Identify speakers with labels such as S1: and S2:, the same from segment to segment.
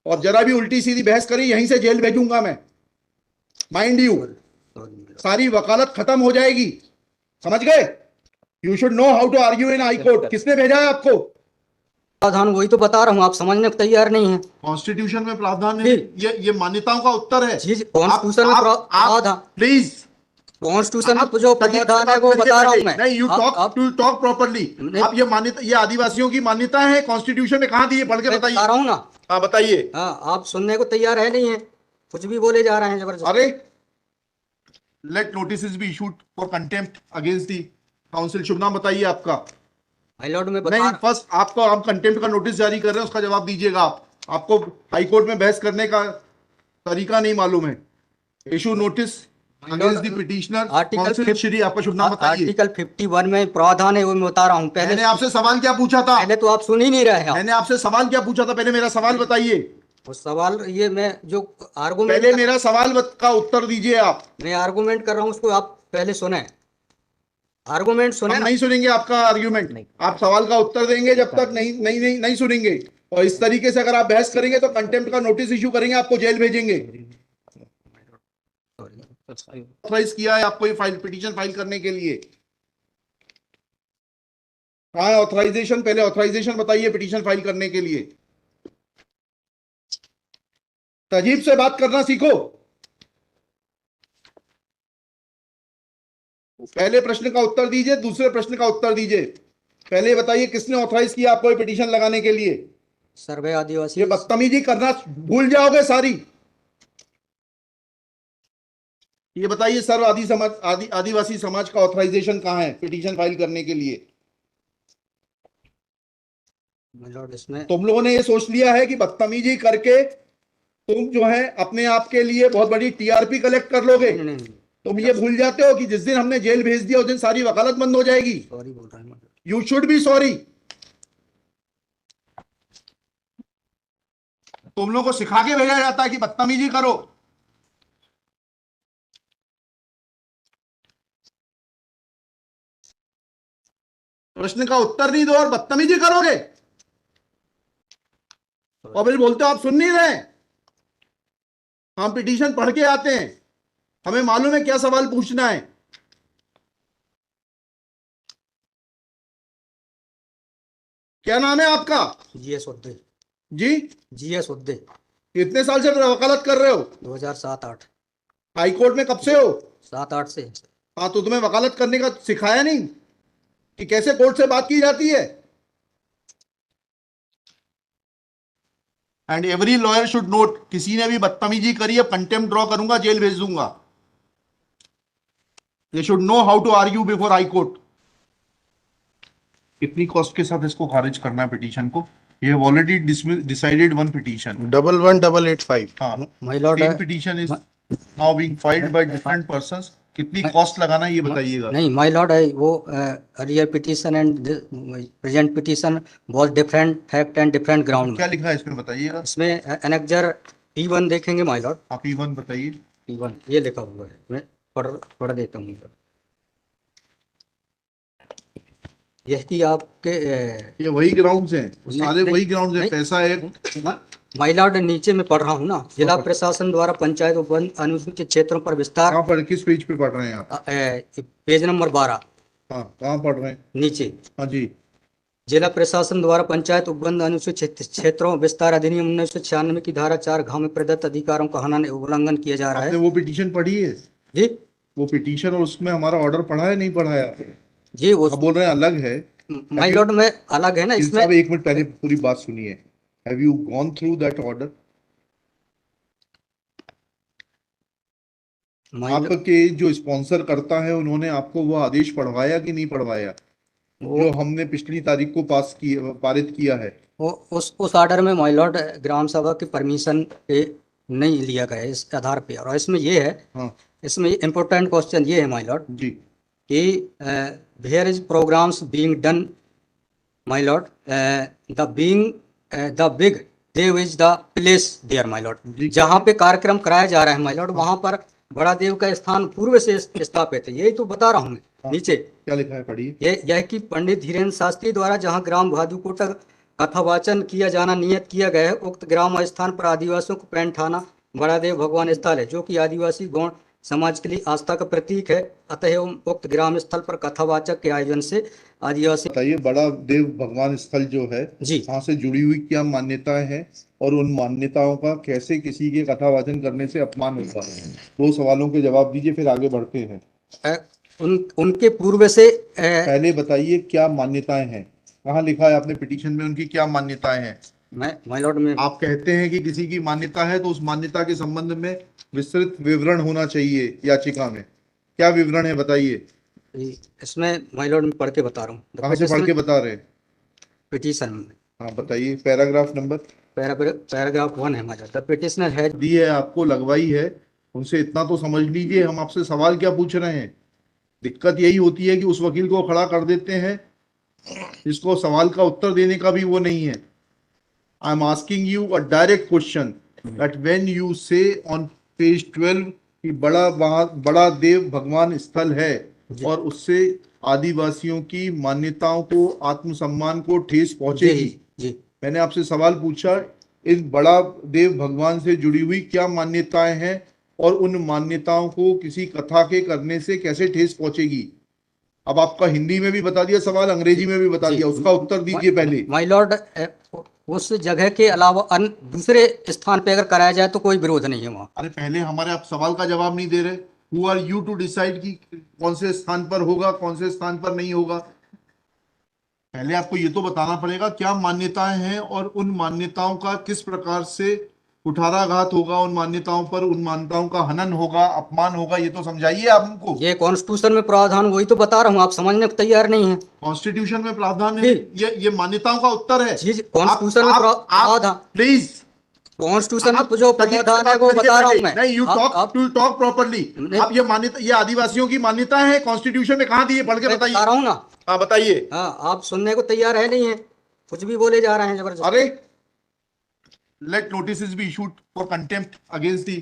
S1: और जरा भी उल्टी सीधी बहस करी यहीं से जेल भेजूंगा मैं, माइंड यू। सारी वकालत खत्म हो जाएगी, समझ गए? You should know how to argue in high court. किसने भेजा है आपको?
S2: प्रावधान वही तो बता रहा हूँ, आप समझने को तैयार नहीं है।
S1: कॉन्स्टिट्यूशन में प्रावधान है, ये मान्यताओं का उत्तर है।
S2: जी कॉन्स्टिट्यूशन में प्रावधान,
S1: प्लीज
S2: कॉन्स्टिट्यूशन में जो प्रावधान है वो बता रहा हूँ मैं।
S1: नहीं, यू टॉक प्रॉपर्ली। आप ये मान्यता, ये आदिवासियों की मान्यता है, कॉन्स्टिट्यूशन में कहाँ दी है? पढ़ के बताइए।
S2: बता रहा हूँ ना।
S1: हाँ बताइए।
S2: हाँ, आप सुनने को तैयार है नहीं है, कुछ भी बोले जा रहे हैं जबरदस्त।
S1: अरे let notice be issued for contempt against the council. शुभ नाम बताइए आपका।
S2: हाई लॉर्ड में
S1: नहीं, फर्स्ट आपको हम कंटेम्प्ट का नोटिस जारी कर रहे हैं, उसका जवाब दीजिएगा आप। आपको हाई कोर्ट में बहस करने का तरीका नहीं मालूम है। Issue notice against the petitioner. Council Shri, आपका शुभ नाम बताइए।
S2: आर्टिकल 51 में प्रावधान है वो मैं बता रहा हूँ। पहले
S1: मैंने आपसे सवाल क्या पूछा था?
S2: पहले तो आप सुन ही नहीं रहे हैं।
S1: मैंने आपसे सवाल क्या पूछा था? पहले मेरा सवाल बताइए।
S2: वो सवाल ये मैं जो आर्गूमेंट,
S1: पहले मेरा सवाल का उत्तर दीजिए आप।
S2: मैं आर्गूमेंट कर रहा हूँ उसको आप पहले सुने, आर्गूमेंट सुने।
S1: हम नहीं सुनेंगे आपका आर्ग्यूमेंट, आप सवाल का उत्तर देंगे जब तक नहीं सुनेंगे। और इस तरीके से अगर आप बहस करेंगे तो कंटेम्प्ट का नोटिस इशू करेंगे, आपको जेल भेजेंगे। ऑथराइज किया है आपको ये फाइल, पिटीशन फाइल करने के लिए? कहाँ है ऑथराइजेशन? पहले ऑथराइजेशन बताइए पिटीशन फाइल करने के लिए। तजीब से बात करना सीखो। पहले प्रश्न का उत्तर दीजिए, दूसरे प्रश्न का उत्तर दीजिए। पहले बताइए किसने ऑथराइज किया आपको ये पिटीशन लगाने के लिए?
S2: सर्वे आदिवासी।
S1: ये बदतमीजी करना भूल जाओगे सारी। ये बताइए सर्व आदिवासी समाज का ऑथराइजेशन कहाँ है पिटीशन फाइल करने के लिए?
S2: इसमें
S1: तुम लोगों ने ये सोच लिया है कि बदतमीजी करके तुम जो है अपने आप के लिए बहुत बड़ी टीआरपी कलेक्ट कर लोगे। तुम ये भूल जाते हो कि जिस दिन हमने जेल भेज दिया उस दिन सारी वकालत बंद हो जाएगी।
S2: सॉरी बोल रहा हूँ।
S1: You should be sorry. तुम लोगों को सिखा के भेजा जाता है कि बदतमीजी करो। प्रश्न का उत्तर नहीं दो और बदतमीजी करोगे, और फिर बोलते हो आप सुन नहीं रहे। हम पिटीशन पढ़ के आते हैं, हमें मालूम है क्या सवाल पूछना है। क्या नाम है आपका?
S2: जीएस उद्दे।
S1: जी
S2: जीएस उद्दे।
S1: कितने साल से वकालत कर रहे हो?
S2: 2007-8।
S1: हाई कोर्ट में कब से हो?
S2: 7-8 से।
S1: हाँ, तो तुम्हें वकालत करने का सिखाया नहीं कि कैसे कोर्ट से बात की जाती है? And every lawyer should note, किसी ने भी बदतमीजी करी है कंटेम्प्ट ड्रॉ करूंगा, जेल भेज दूंगा। They should know how to argue before high court. कितनी कॉस्ट के साथ इसको खारिज करना है पिटीशन को? ये ऑलरेडी डिसाइडेड वन पिटीशन
S3: 11885।
S1: हाँ,
S2: my lord,
S1: same petition is now being filed by different persons. कितनी कॉस्ट लगाना है ये बताइएगा।
S2: नहीं माय लॉर्ड है वो earlier petition and present petition बहुत different fact and different ground.
S1: क्या लिखा है इसमें बताइएगा।
S2: इसमें एनेक्जर P1 देखेंगे माय लॉर्ड।
S1: आप P1 बताइए।
S2: P1 ये लिखा हुआ है, मैं पढ़ देता हूँ। यही आपके
S1: ये वही ग्राउंड्स हैं, सारे वही ग्राउंड्स हैं। पैसा है
S2: माय लॉर्ड, नीचे में पढ़ रहा हूँ ना। जिला प्रशासन द्वारा पंचायत वन अनुसूचित क्षेत्रों पर विस्तार।
S1: कहाँ पर, किस पेज पे पढ़ रहे हैं आप?
S2: Page number 12।
S1: हाँ, कहाँ पढ़ रहे हैं?
S2: नीचे।
S1: हाँ जी।
S2: जिला प्रशासन द्वारा पंचायत उपबंध अनुसूचित क्षेत्रों विस्तार अधिनियम 1996 की धारा 4 में प्रदत्त अधिकारों का हनन उल्लंघन किया जा रहा है।
S1: आपने वो पिटीशन पढ़ी है?
S2: जी
S1: वो पिटीशन और उसमें हमारा ऑर्डर पढ़ा है नहीं पढ़ा है?
S2: जी वो
S1: बोल रहे हैं अलग है।
S2: माय लॉर्ड में अलग है ना इसमें।
S1: एक मिनट पहले पूरी बात सुनिए। Have you gone through that order? आपके जो स्पॉन्सर करता है उन्होंने आपको वो आदेश पढ़वाया कि नहीं पढ़वाया जो हमने पिछली तारीख को पारित किया है?
S2: वो उस ऑर्डर में माय लॉर्ड ग्राम सभा की परमिशन पे नहीं लिया गया इस आधार पे। और इसमें ये है,
S1: हाँ
S2: इसमें इम्पोर्टेंट क्वेश्चन ये है माय लॉर्ड
S1: जी
S2: कि where is programs being done my lord, the big देव is the place there my lord. जहाँ पे कार्यक्रम कराया जा रहा है माय लॉर्ड, वहाँ पर बड़ा देव का स्थान पूर्व से स्थापित है। यही तो बता रहा हूँ मैं। नीचे
S1: क्या लिखा है पढ़िए।
S2: यह कि पंडित धीरेन्द्र शास्त्री द्वारा जहाँ ग्राम भादुकोटा कथावाचन किया जाना नियत किया गया है। उक्त ग्राम स्थान पर आदिवासियों को पैंट थाना बड़ादेव भगवान स्थल है, जो कि आदिवासी गौण समाज के लिए आस्था का प्रतीक है। अतः उक्त ग्राम स्थल पर कथावाचक के आयोजन से आदिवासी।
S1: बताइए, बड़ा देव भगवान स्थल जो है
S2: जी,
S1: वहां से जुड़ी हुई क्या मान्यताएं हैं और उन मान्यताओं का कैसे किसी के कथावाचन करने से अपमान होता है? दो सवालों के जवाब दीजिए, फिर आगे बढ़ते हैं।
S2: उनके पूर्व से
S1: पहले बताइए क्या मान्यताएं हैं, कहाँ लिखा है आपने पिटीशन में उनकी क्या मान्यताएं हैं?
S2: मैं माय लॉर्ड में
S1: आप कहते हैं कि किसी की मान्यता है तो उस मान्यता के संबंध में विस्तृत विवरण होना चाहिए याचिका में। क्या विवरण है बताइए।
S2: इसमें माय लॉर्ड में पढ़ के बता रहा हूँ।
S1: कहाँ से पढ़ के बता रहे हैं?
S2: पिटीशन में
S1: हाँ बताइए, पैराग्राफ नंबर।
S2: पैराग्राफ 1 है my lord. The petitioner has
S1: the है आपको, लगवाई है, उनसे इतना तो समझ लीजिए हम आपसे सवाल क्या पूछ रहे हैं। दिक्कत यही होती है कि उस वकील को खड़ा कर देते हैं जिसको सवाल का उत्तर देने का भी वो नहीं है। I am asking you a direct question that when you से ऑन पेज 12 कि बड़ा देव भगवान स्थल है और उससे आदिवासियों की मान्यताओं को, आत्मसम्मान को ठेस पहुंचेगी।
S2: जी
S1: मैंने आपसे सवाल पूछा, इस बड़ा देव भगवान से जुड़ी हुई क्या मान्यताएं हैं और उन मान्यताओं को किसी कथा के करने से कैसे ठेस पहुंचेगी। अब आपका हिंदी में भी बता दिया सवाल, अंग्रेजी में भी बता दिया, उसका उत्तर दीजिए पहले।
S2: माय लॉर्ड, उस जगह के अलावा अन्य दूसरे स्थान पे अगर कराया जाए तो कोई विरोध नहीं है वहाँ।
S1: अरे पहले हमारे आप सवाल का जवाब नहीं दे रहे। Who are you to decide कि कौन से स्थान पर होगा, कौन से स्थान पर नहीं होगा। पहले आपको ये तो बताना पड़ेगा क्या मान्यताएं हैं और उन मान्यताओं का किस प्रकार से कुठाराघात होगा, उन मान्यताओं पर, उन मान्यताओं का हनन होगा, अपमान होगा, ये तो समझाइए आप हमको।
S2: ये कॉन्स्टिट्यूशन में प्रावधान, वही तो बता रहा हूँ, आप समझने को तैयार नहीं है।
S1: कॉन्स्टिट्यूशन में प्रावधान है,
S2: जी।
S1: ये मान्यताओं का उत्तर है।
S2: जी, कॉन्स्टिट्यूशन में प्रावधान,
S1: प्लीज,
S2: कॉन्स्टिट्यूशन में जो प्रावधान है वो बता रहा हूँ मैं।
S1: नहीं, यू टॉक प्रॉपर्ली। आप ये मान्यता, ये आदिवासियों की मान्यता है, कॉन्स्टिट्यूशन में कहाँ दी है, पढ़ के बताइए।
S2: बता रहा हूँ ना।
S1: हाँ बताइए।
S2: हाँ, आप सुनने को तैयार है नहीं है, कुछ भी बोले जा रहे हैं जबरदस्त।
S1: अरे, let notice be issued for contempt against the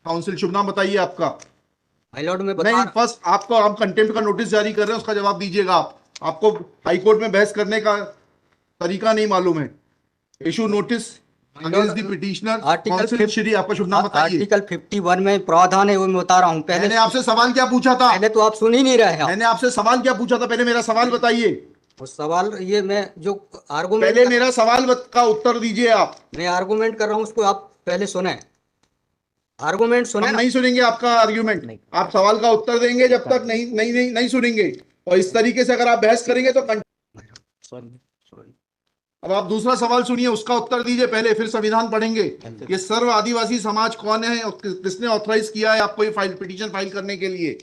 S1: council. शुभ नाम बताइए आपका।
S2: माय लॉर्ड में
S1: नहीं, फर्स्ट आपको, आप कंटेम्प्ट का नोटिस जारी कर रहे हैं, उसका जवाब दीजिएगा आप। आपको हाई कोर्ट में बहस करने का तरीका नहीं मालूम है। Issue notice against the petitioner council Shri. आपका शुभ नाम बताइए।
S2: आर्टिकल 51 में प्रावधान है, वो मैं बता रहा हूँ।
S1: मैंने आपसे सवाल क्या पूछा था?
S2: पहले तो आप सुन ही नहीं रहे हैं।
S1: मैंने आपसे सवाल क्या पूछा था, पहले मेरा सवाल बताइए।
S2: उस सवाल, ये मैं जो आर्गुमेंट,
S1: पहले मेरा सवाल का उत्तर दीजिए आप।
S2: मैं आर्गुमेंट कर रहा हूँ, उसको आप पहले सुने। आर्गुमेंट सुने।
S1: हम नहीं सुनेंगे आपका आर्ग्यूमेंट, आप सवाल का उत्तर देंगे जब तक नहीं नहीं नहीं नहीं सुनेंगे। और इस तरीके से अगर आप बहस करेंगे तो
S2: सॉरी।
S1: अब आप दूसरा सवाल सुनिए, उसका उत्तर दीजिए पहले, फिर संविधान पढ़ेंगे। ये सर्व आदिवासी समाज कौन है और किसने ऑथराइज किया है आपको ये पिटीशन फाइल करने के लिए?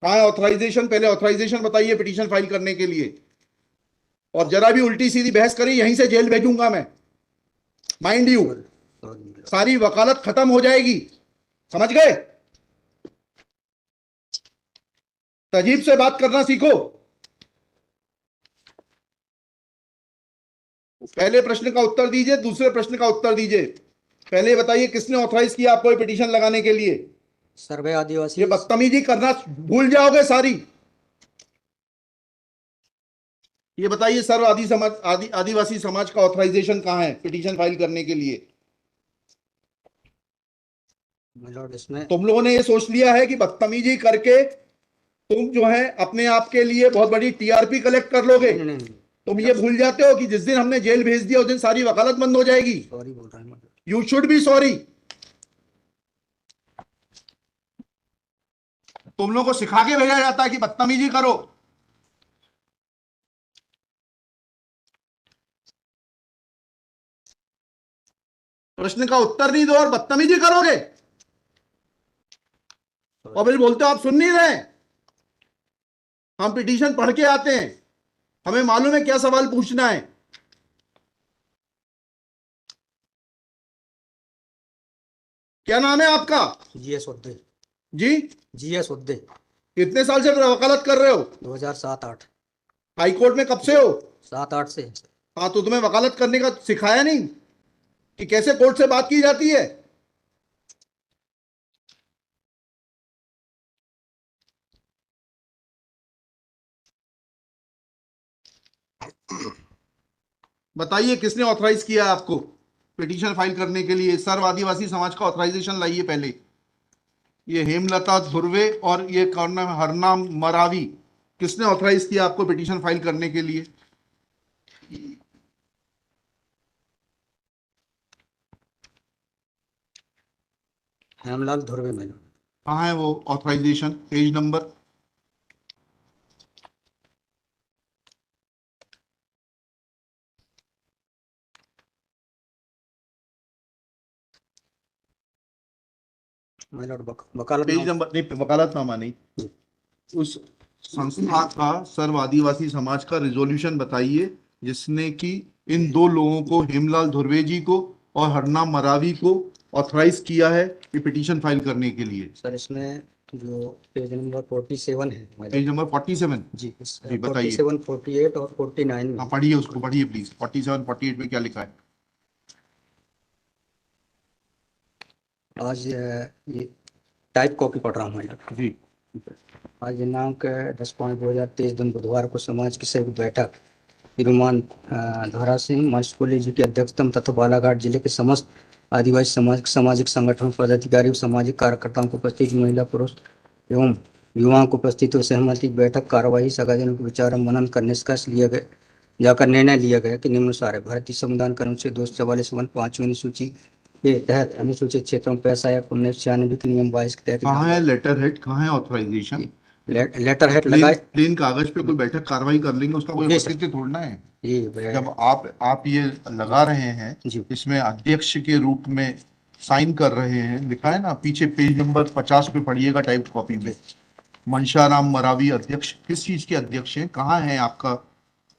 S1: कहाँ है ऑथराइजेशन? पहले ऑथराइजेशन बताइए पिटीशन फाइल करने के लिए। और जरा भी उल्टी सीधी बहस करी, यहीं से जेल भेजूंगा मैं, माइंड यू। सारी वकालत खत्म हो जाएगी, समझ गए? तजीब से बात करना सीखो। पहले प्रश्न का उत्तर दीजिए, दूसरे प्रश्न का उत्तर दीजिए। पहले बताइए किसने ऑथराइज किया आपको ये पिटीशन लगाने के लिए?
S2: सर्वे आदिवासी।
S1: ये बदतमीजी करना भूल जाओगे सारी। ये बताइए सर्व आदिवासी समाज का ऑथराइजेशन कहाँ है पिटीशन फाइल करने के लिए?
S2: इसमें
S1: तुम लोगों ने ये सोच लिया है कि बदतमीजी करके तुम जो है अपने आप के लिए बहुत बड़ी टीआरपी कलेक्ट कर लोगे।
S2: नहीं।
S1: तुम ये भूल जाते हो कि जिस दिन हमने जेल भेज दिया उस दिन सारी वकालत बंद हो जाएगी।
S2: सॉरी बोल रहा हूँ।
S1: You should be sorry. तुम लोगों को सिखा के भेजा जाता है कि बदतमीजी करो। प्रश्न का उत्तर नहीं दो और बदतमीजी करोगे और फिर बोलते हो आप सुन नहीं रहे। हम पिटीशन पढ़ के आते हैं, हमें मालूम है क्या सवाल पूछना है। क्या नाम है आपका?
S2: जीएस उद्दे।
S1: जी,
S2: जीएस उद्दे।
S1: कितने साल से वकालत कर रहे हो?
S2: 2007-8।
S1: हाई कोर्ट में कब से हो?
S2: 7-8 से।
S1: हाँ, तो तुम्हें वकालत करने का सिखाया नहीं कि कैसे कोर्ट से बात की जाती है? बताइए किसने ऑथराइज किया आपको पिटीशन फाइल करने के लिए? सर्व आदिवासी समाज का ऑथराइजेशन लाइए पहले। ये हेमलता धुर्वे और ये कौन नाम है? हरनाम मरावी, किसने ऑथराइज किया आपको पिटीशन फाइल करने के लिए?
S2: Hemlal Dhurve my lord.
S1: कहाँ है वो authorization? Page number.
S2: My lord वकालत
S1: पेज नंबर नहीं, वकालतनामा नहीं। उस संस्था का सर्व आदिवासी समाज का रिजोल्यूशन बताइए जिसने कि इन दो लोगों को, हेमलाल धुर्वे जी को और हरनाम मरावी को, ऑथराइज किया है कि पिटीशन फाइल करने के लिए।
S2: सर इसमें जो पेज नंबर 47 है my lord।
S1: Page number 47।
S2: जी
S1: जी बताइए।
S2: 47, 48 और 49 में।
S1: हाँ पढ़िए, उसको पढ़िए प्लीज। 47 48 में क्या लिखा है?
S2: आज ये टाइप कॉपी पढ़ रहा हूँ मैं।
S1: जी
S2: आज दिनांक 10/5/2023 दिन बुधवार को समाज की संयुक्त बैठक श्रीमान धोरा सिंह मास्कोली जी की अध्यक्षता में तथा बालाघाट जिले के समस्त आदिवासी समाज सामाजिक संगठन पदाधिकारी और सामाजिक कार्यकर्ताओं को उपस्थित महिला पुरुष एवं युवाओं को उपस्थित हुए सहमति बैठक कार्यवाही सगाजनों के विचार और मनन कर निष्कर्ष लिया गया जाकर निर्णय लिया गया कि निम्नानुसार है। भारतीय संविधान का अनुच्छेद 244 5वीं अनुसूची के तहत अनुसूचित क्षेत्रों में पैसा या 1996 के नियम 22 के तहत
S1: कहाँ है लेटर हेड, कहाँ है ऑथराइजेशन?
S2: लेटर हेड
S1: प्लेन
S2: लगाए।
S1: प्लेन कागज पे कोई बैठक कार्रवाई कर लेंगे, उसका कोई
S2: जी सर।
S1: औचित्य थोड़ना है।
S2: ये
S1: जब आप ये लगा रहे हैं,
S2: जी
S1: इसमें अध्यक्ष के रूप में साइन कर रहे हैं, लिखा है ना पीछे, पेज नंबर 50 पे पढ़िएगा टाइप कॉपी में। मनशाराम मरावी अध्यक्ष, किस चीज के अध्यक्ष हैं? कहाँ है आपका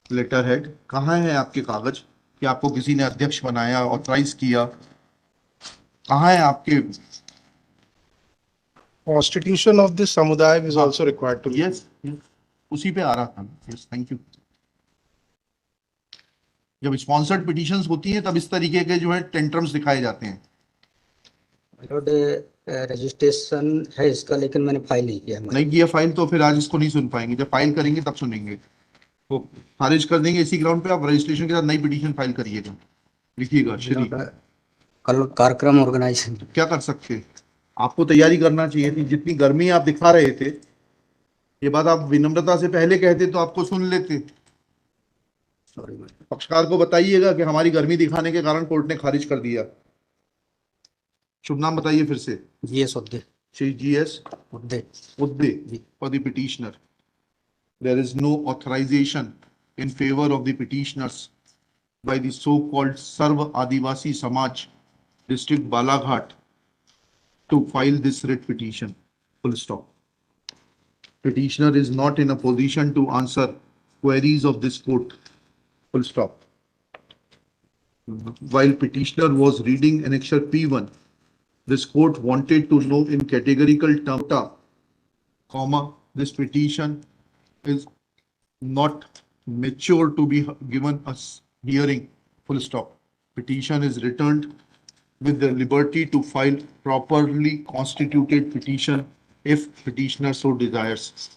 S1: लेटर हेड? कहाँ है आपके कागज कि आपको किसी ने अध्यक्ष बनाया, ऑथराइज किया? कहाँ है आपके?
S3: Constitution of this samudaya is
S1: हाँ।
S3: also required to be.
S1: Yes, उसी पे आ रहा था। Yes, thank you. जब स्पॉन्सर्ड पिटीशंस होती हैं तब इस तरीके के जो है टेंट्रम्स दिखाए जाते हैं।
S2: लॉर्ड रजिस्ट्रेशन है इसका, लेकिन मैंने फाइल नहीं किया।
S1: नहीं किया फाइल तो फिर आज इसको नहीं सुन पाएंगे। जब फाइल करेंगे तब सुनेंगे। तो खारिज कर देंगे इसी ग्राउंड पे। आप रजिस्ट्रेशन के साथ नई पिटीशन फाइल करिएगा। लिखिएगा श्री।
S2: कल कार्यक्रम ऑर्गेनाइजेशन
S1: क्या कर सकते हैं? आपको तैयारी करना चाहिए थी। जितनी गर्मी आप दिखा रहे थे, ये बात आप विनम्रता से पहले कहते तो आपको सुन लेते।
S2: सॉरी
S1: पक्षकार को बताइएगा कि हमारी गर्मी दिखाने के कारण कोर्ट ने खारिज कर दिया। शुभ नाम बताइए फिर से।
S2: GS Udde.
S1: Shri GS
S2: Udde.
S1: Udde for the petitioner. There is no authorization in favor of the petitioners by the so-called Sarva Adivasi Samaj, District Balaghat, to file this writ petition. Full stop. Petitioner is not in a position to answer queries of this court. Full stop. While petitioner was reading annexure P1, this court wanted to know in categorical terms, comma, this petition is not mature to be given a hearing, full stop. Petition is returned with the liberty to file properly constituted petition if petitioner so desires.